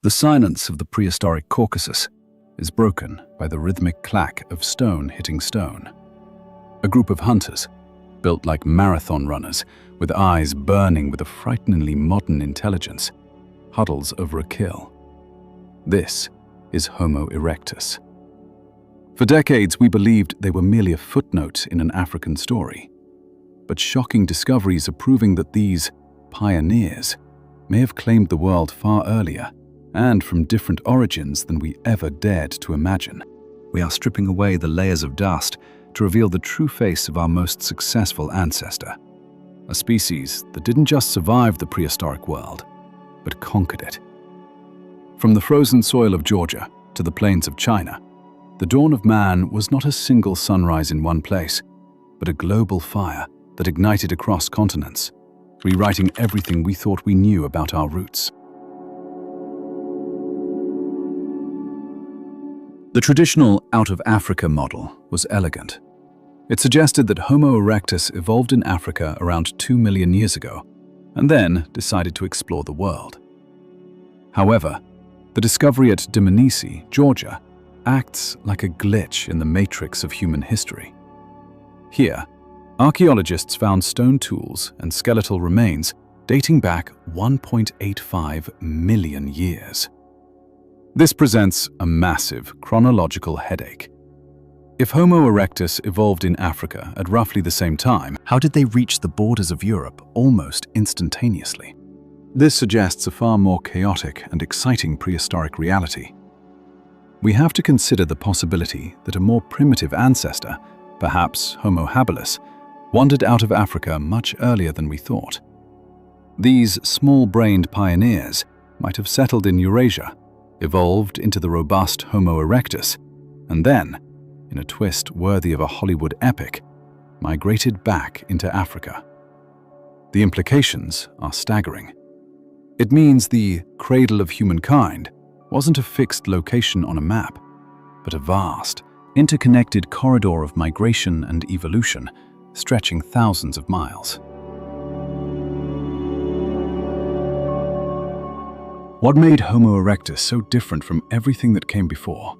The silence of the prehistoric Caucasus is broken by the rhythmic clack of stone hitting stone. A group of hunters, built like marathon runners, with eyes burning with a frighteningly modern intelligence, huddles over a kill. This is Homo erectus. For decades, we believed they were merely a footnote in an African story. But shocking discoveries are proving that these pioneers may have claimed the world far earlier and from different origins than we ever dared to imagine. We are stripping away the layers of dust to reveal the true face of our most successful ancestor, a species that didn't just survive the prehistoric world, but conquered it. From the frozen soil of Georgia to the plains of China, the dawn of man was not a single sunrise in one place, but a global fire that ignited across continents, rewriting everything we thought we knew about our roots. The traditional out-of-Africa model was elegant. It suggested that Homo erectus evolved in Africa around 2 million years ago, and then decided to explore the world. However, the discovery at Dmanisi, Georgia, acts like a glitch in the matrix of human history. Here, archaeologists found stone tools and skeletal remains dating back 1.85 million years. This presents a massive chronological headache. If Homo erectus evolved in Africa at roughly the same time, how did they reach the borders of Europe almost instantaneously? This suggests a far more chaotic and exciting prehistoric reality. We have to consider the possibility that a more primitive ancestor, perhaps Homo habilis, wandered out of Africa much earlier than we thought. These small-brained pioneers might have settled in Eurasia, evolved into the robust Homo erectus, and then, in a twist worthy of a Hollywood epic, migrated back into Africa. The implications are staggering. It means the cradle of humankind wasn't a fixed location on a map, but a vast, interconnected corridor of migration and evolution stretching thousands of miles. What made Homo erectus so different from everything that came before?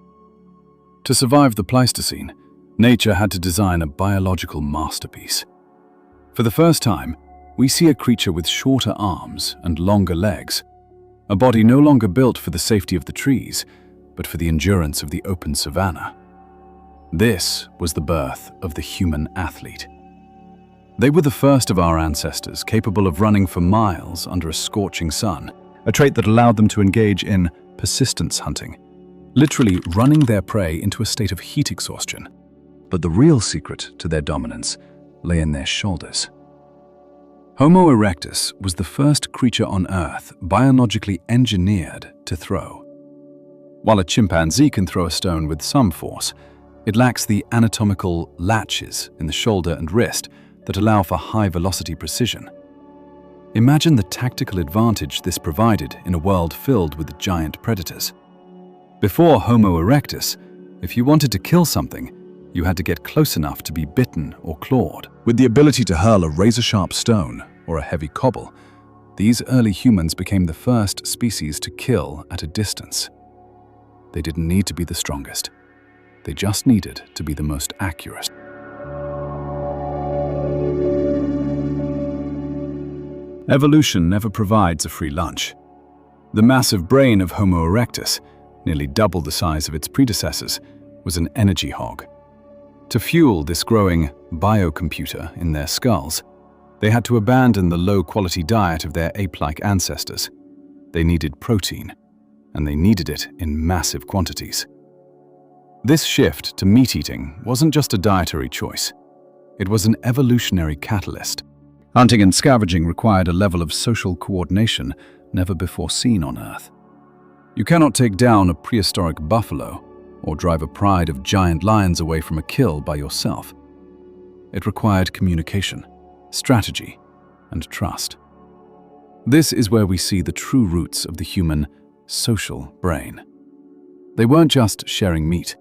To survive the Pleistocene, nature had to design a biological masterpiece. For the first time, we see a creature with shorter arms and longer legs, a body no longer built for the safety of the trees, but for the endurance of the open savanna. This was the birth of the human athlete. They were the first of our ancestors capable of running for miles under a scorching sun, a trait that allowed them to engage in persistence hunting, literally running their prey into a state of heat exhaustion. But the real secret to their dominance lay in their shoulders. Homo erectus was the first creature on Earth biologically engineered to throw. While a chimpanzee can throw a stone with some force, it lacks the anatomical latches in the shoulder and wrist that allow for high-velocity precision. Imagine the tactical advantage this provided in a world filled with giant predators. Before Homo erectus, if you wanted to kill something, you had to get close enough to be bitten or clawed. With the ability to hurl a razor-sharp stone or a heavy cobble, these early humans became the first species to kill at a distance. They didn't need to be the strongest. They just needed to be the most accurate. Evolution never provides a free lunch. The massive brain of Homo erectus, nearly double the size of its predecessors, was an energy hog. To fuel this growing biocomputer in their skulls, they had to abandon the low-quality diet of their ape-like ancestors. They needed protein, and they needed it in massive quantities. This shift to meat-eating wasn't just a dietary choice. It was an evolutionary catalyst. Hunting and scavenging required a level of social coordination never before seen on Earth. You cannot take down a prehistoric buffalo or drive a pride of giant lions away from a kill by yourself. It required communication, strategy, and trust. This is where we see the true roots of the human social brain. They weren't just sharing meat,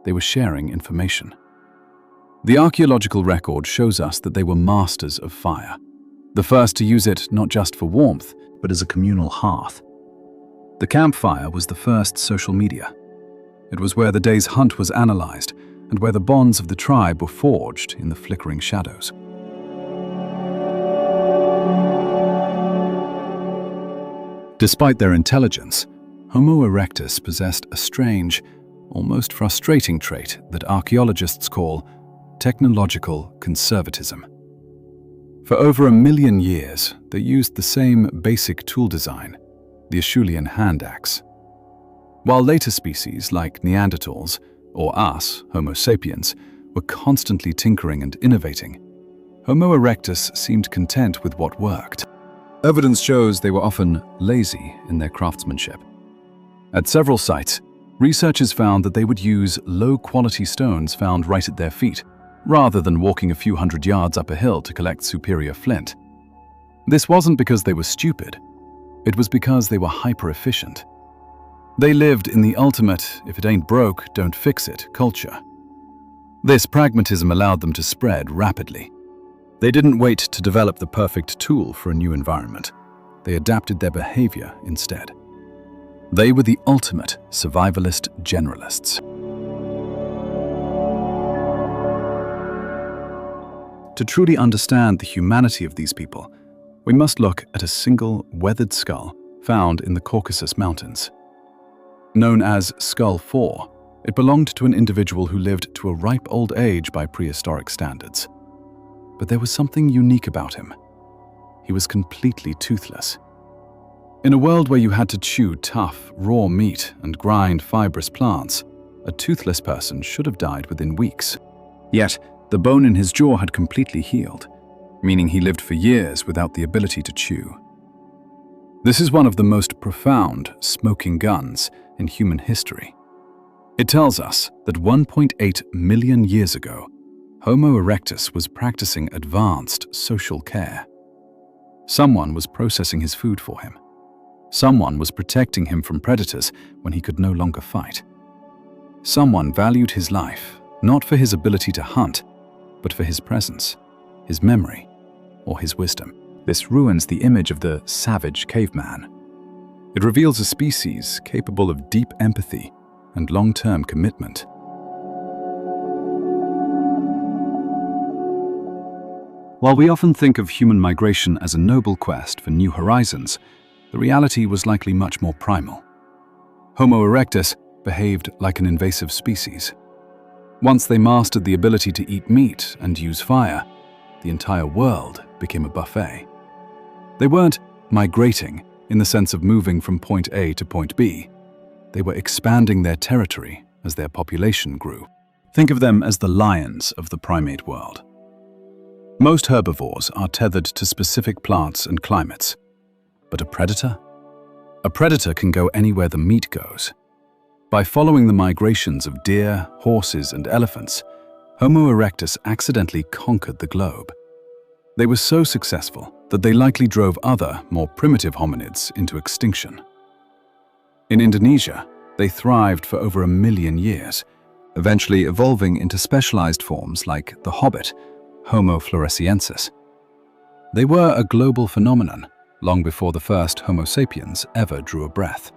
they were sharing information. The archaeological record shows us that they were masters of fire, the first to use it not just for warmth, but as a communal hearth. The campfire was the first social media. It was where the day's hunt was analyzed and where the bonds of the tribe were forged in the flickering shadows. Despite their intelligence, Homo erectus possessed a strange, almost frustrating trait that archaeologists call technological conservatism. For over 1 million years, they used the same basic tool design, the Acheulean hand axe. While later species like Neanderthals, or us, Homo sapiens, were constantly tinkering and innovating, Homo erectus seemed content with what worked. Evidence shows they were often lazy in their craftsmanship. At several sites, researchers found that they would use low-quality stones found right at their feet, rather than walking a few hundred yards up a hill to collect superior flint. This wasn't because they were stupid. It was because they were hyper-efficient. They lived in the ultimate, if it ain't broke, don't fix it culture. This pragmatism allowed them to spread rapidly. They didn't wait to develop the perfect tool for a new environment. They adapted their behavior instead. They were the ultimate survivalist generalists. To truly understand the humanity of these people, we must look at a single weathered skull found in the Caucasus Mountains. Known as Skull 4, it belonged to an individual who lived to a ripe old age by prehistoric standards. But there was something unique about him. He was completely toothless. In a world where you had to chew tough, raw meat and grind fibrous plants, a toothless person should have died within weeks. Yet, the bone in his jaw had completely healed, meaning he lived for years without the ability to chew. This is one of the most profound smoking guns in human history. It tells us that 1.8 million years ago, Homo erectus was practicing advanced social care. Someone was processing his food for him. Someone was protecting him from predators when he could no longer fight. Someone valued his life, not for his ability to hunt, but for his presence, his memory, or his wisdom. This ruins the image of the savage caveman. It reveals a species capable of deep empathy and long-term commitment. While we often think of human migration as a noble quest for new horizons, the reality was likely much more primal. Homo erectus behaved like an invasive species. Once they mastered the ability to eat meat and use fire, the entire world became a buffet. They weren't migrating in the sense of moving from point A to point B. They were expanding their territory as their population grew. Think of them as the lions of the primate world. Most herbivores are tethered to specific plants and climates. But a predator? A predator can go anywhere the meat goes. By following the migrations of deer, horses, and elephants, Homo erectus accidentally conquered the globe. They were so successful that they likely drove other, more primitive hominids into extinction. In Indonesia, they thrived for over 1 million years, eventually evolving into specialized forms like the hobbit, Homo floresiensis. They were a global phenomenon, long before the first Homo sapiens ever drew a breath.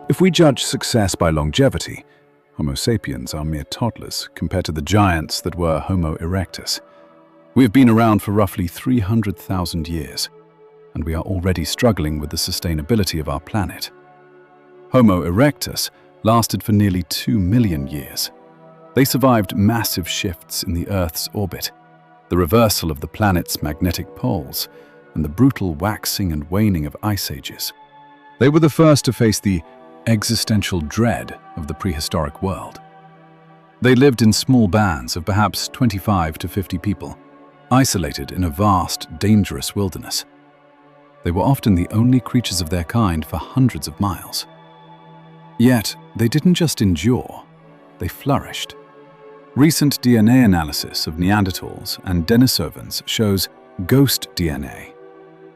If we judge success by longevity, Homo sapiens are mere toddlers compared to the giants that were Homo erectus. We have been around for roughly 300,000 years, and we are already struggling with the sustainability of our planet. Homo erectus lasted for nearly 2 million years. They survived massive shifts in the Earth's orbit, the reversal of the planet's magnetic poles, and the brutal waxing and waning of ice ages. They were the first to face the existential dread of the prehistoric world. They lived in small bands of perhaps 25 to 50 people, isolated in a vast, dangerous wilderness. They were often the only creatures of their kind for hundreds of miles. Yet, they didn't just endure, they flourished. Recent DNA analysis of Neanderthals and Denisovans shows ghost DNA,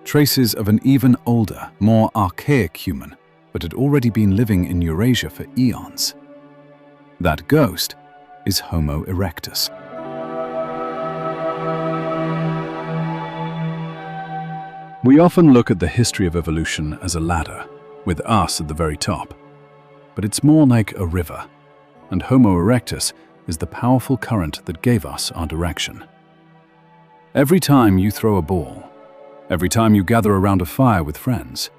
traces of an even older, more archaic human, but had already been living in Eurasia for eons. That ghost is Homo erectus. We often look at the history of evolution as a ladder, with us at the very top. But it's more like a river, and Homo erectus is the powerful current that gave us our direction. Every time you throw a ball, every time you gather around a fire with friends,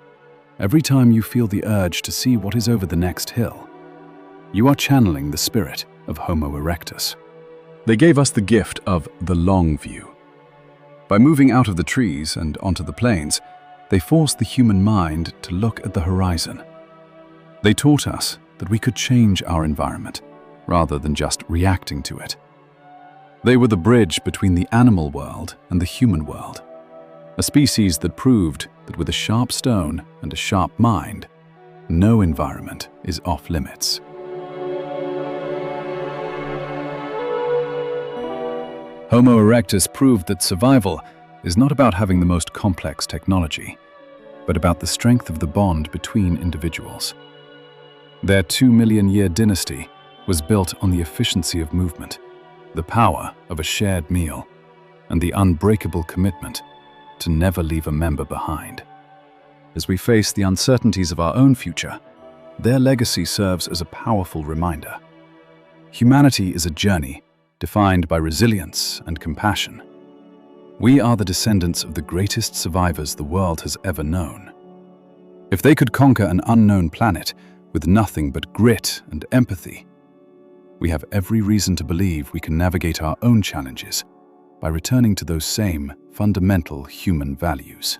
every time you feel the urge to see what is over the next hill, you are channeling the spirit of Homo erectus. They gave us the gift of the long view. By moving out of the trees and onto the plains, they forced the human mind to look at the horizon. They taught us that we could change our environment, rather than just reacting to it. They were the bridge between the animal world and the human world, a species that proved that with a sharp stone and a sharp mind, no environment is off limits. Homo erectus proved that survival is not about having the most complex technology, but about the strength of the bond between individuals. Their 2-million-year dynasty was built on the efficiency of movement, the power of a shared meal, and the unbreakable commitment to never leave a member behind. As we face the uncertainties of our own future, their legacy serves as a powerful reminder. Humanity is a journey defined by resilience and compassion. We are the descendants of the greatest survivors the world has ever known. If they could conquer an unknown planet with nothing but grit and empathy, we have every reason to believe we can navigate our own challenges by returning to those same fundamental human values.